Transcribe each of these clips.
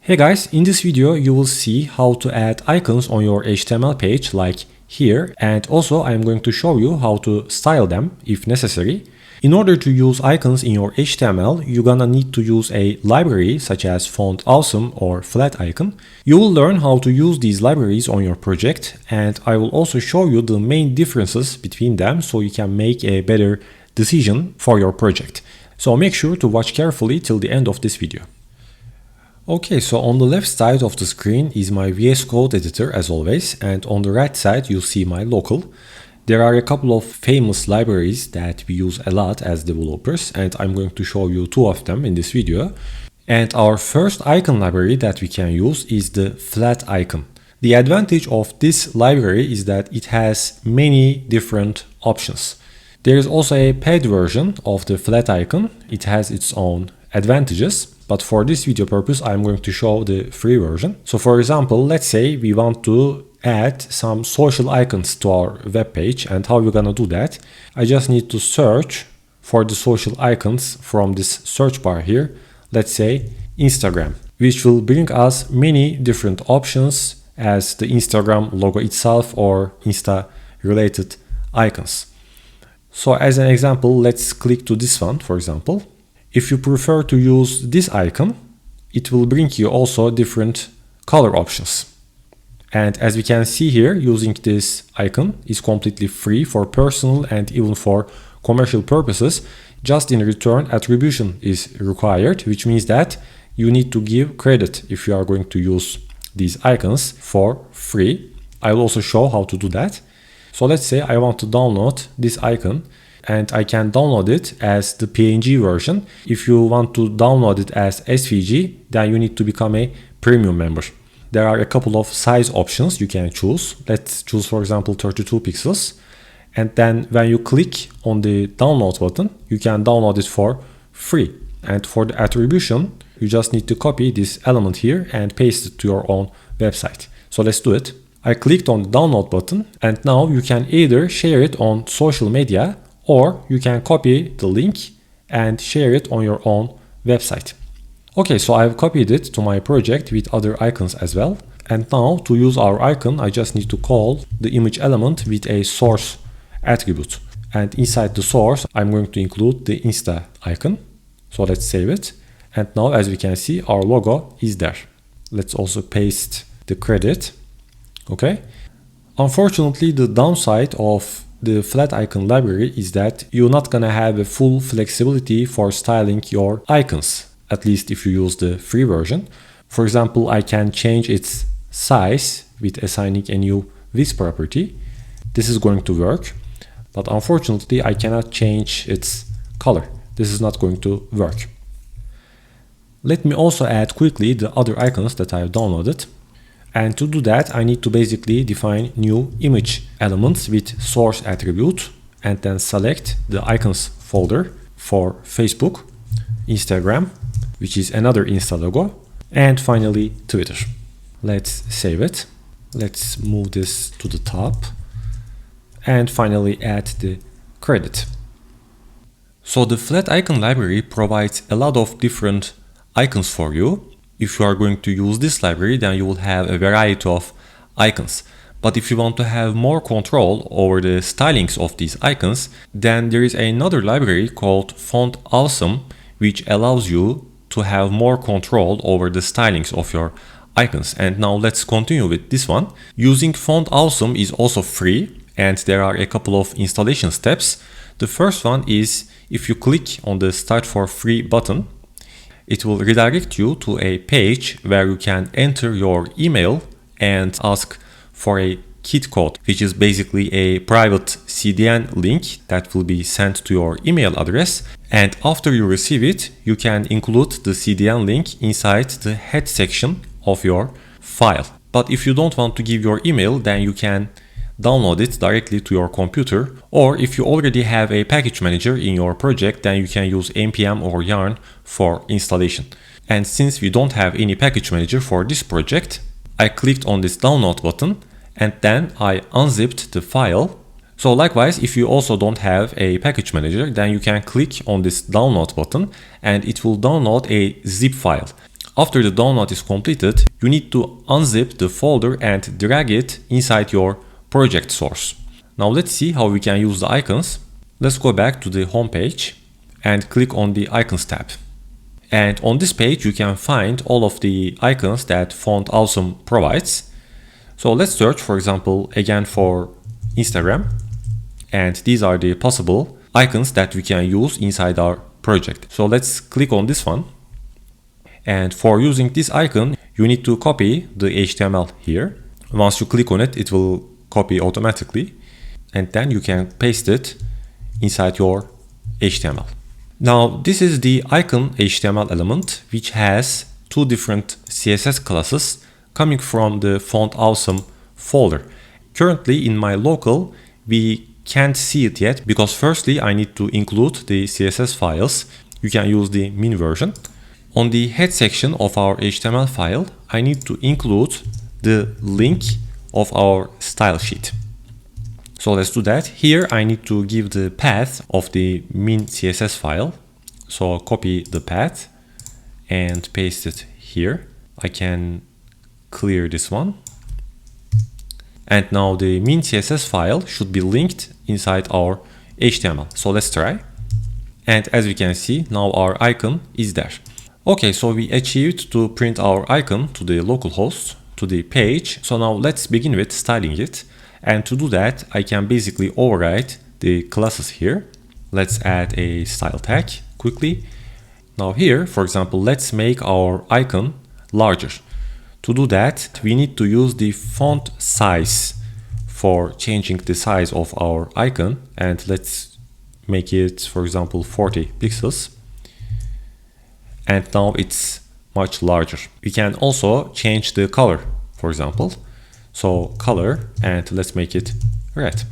Hey guys, in this video you will see how to add icons on your HTML page like here, and also I'm going to show you how to style them if necessary. In order to use icons in your HTML, you're gonna need to use a library such as Font Awesome or Flaticon. You will learn how to use these libraries on your project, and I will also show you the main differences between them so you can make a better decision for your project. So make sure to watch carefully till the end of this video. Okay, so on the left side of the screen is my VS Code editor as always, and on the right side you'll see my local. There are a couple of famous libraries that we use a lot as developers, and I'm going to show you two of them in this video. And our first icon library that we can use is the Flaticon. The advantage of this library is that it has many different options. There is also a paid version of the Flaticon. It has its own advantages, but for this video purpose I'm going to show the free version. So for example, let's say we want to add some social icons to our web page, and how we're gonna do that? I just need to search for the social icons from this search bar here. Let's say Instagram, which will bring us many different options as the Instagram logo itself or Insta related icons. So as an example, let's click to this one, for example. If you prefer to use this icon, it will bring you also different color options. And as we can see here, using this icon is completely free for personal and even for commercial purposes. Just in return, attribution is required, which means that you need to give credit if you are going to use these icons for free. I will also show how to do that. So let's say I want to download this icon, and I can download it as the PNG version. If you want to download it as SVG, then you need to become a premium member. There are a couple of size options you can choose. Let's choose, for example, 32 pixels. And then when you click on the download button, you can download it for free. And for the attribution, you just need to copy this element here and paste it to your own website. So let's do it. I clicked on the download button, and now you can either share it on social media or you can copy the link and share it on your own website. Okay, so I've copied it to my project with other icons as well. And now to use our icon, I just need to call the image element with a source attribute. And inside the source, I'm going to include the Insta icon. So let's save it. And now as we can see, our logo is there. Let's also paste the credit. Okay. Unfortunately, the downside of the Flaticon library is that you're not gonna have a full flexibility for styling your icons, at least if you use the free version. For example, I can change its size with assigning a new width property. This is going to work, but unfortunately I cannot change its color. This is not going to work. Let me also add quickly the other icons that I've downloaded. And to do that, I need to basically define new image elements with source attribute, and then select the icons folder for Facebook, Instagram, which is another Insta logo, and finally Twitter. Let's save it. Let's move this to the top and finally add the credit. So the Flaticon library provides a lot of different icons for you. If you are going to use this library, then you will have a variety of icons. But if you want to have more control over the stylings of these icons, then there is another library called Font Awesome, which allows you to have more control over the stylings of your icons. And now let's continue with this one. Using Font Awesome is also free, and there are a couple of installation steps. The first one is if you click on the Start for Free button, it will redirect you to a page where you can enter your email and ask for a kit code, which is basically a private CDN link that will be sent to your email address. And after you receive it, you can include the CDN link inside the head section of your file. But if you don't want to give your email, then you can download it directly to your computer, or if you already have a package manager in your project, then you can use npm or yarn for installation. And since we don't have any package manager for this project, I clicked on this download button and then I unzipped the file. So likewise, if you also don't have a package manager, then you can click on this download button and it will download a zip file. After the download is completed, you need to unzip the folder and drag it inside your project source. Now let's see how we can use the icons. Let's go back to the home page and click on the icons tab. And on this page you can find all of the icons that Font Awesome provides. So let's search, for example, again for Instagram. And these are the possible icons that we can use inside our project. So let's click on this one. And for using this icon, you need to copy the HTML here. Once you click on it, it will copy automatically. And then you can paste it inside your HTML. Now, this is the icon HTML element, which has two different CSS classes coming from the Font Awesome folder. Currently in my local, we can't see it yet because firstly I need to include the CSS files. You can use the min version. On the head section of our HTML file, I need to include the link of our style sheet. So let's do that. Here I need to give the path of the min CSS file. So copy the path and paste it here. I can clear this one. And now the min CSS file should be linked inside our HTML. So let's try. And as we can see, now our icon is there. Okay, so we achieved to print our icon to the localhost, to the page. So now let's begin with styling it. And to do that, I can basically override the classes here. Let's add a style tag quickly. Now here, for example, let's make our icon larger. To do that, we need to use the font size for changing the size of our icon. And let's make it, for example, 40 pixels. And now it's much larger. We can also change the color, for example. So color, and let's make it red.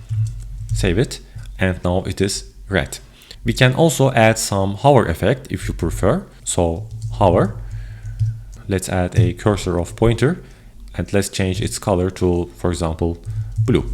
Save it, and now it is red. We can also add some hover effect if you prefer. So hover, let's add a cursor of pointer, and let's change its color to, for example, blue.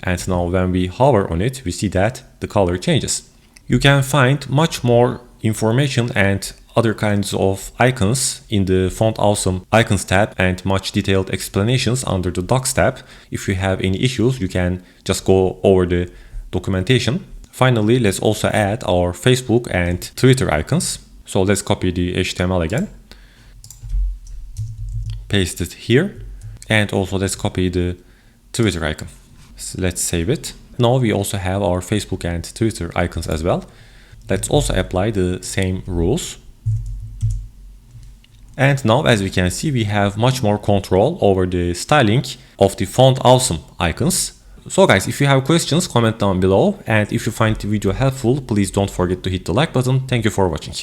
And now when we hover on it, we see that the color changes. You can find much more information and other kinds of icons in the Font Awesome Icons tab and much detailed explanations under the Docs tab. If you have any issues, you can just go over the documentation. Finally, let's also add our Facebook and Twitter icons. So let's copy the HTML again. Paste it here. And also let's copy the Twitter icon. So let's save it. Now we also have our Facebook and Twitter icons as well. Let's also apply the same rules. And now, as we can see, we have much more control over the styling of the Font Awesome icons. So guys, if you have questions, comment down below. And if you find the video helpful, please don't forget to hit the like button. Thank you for watching.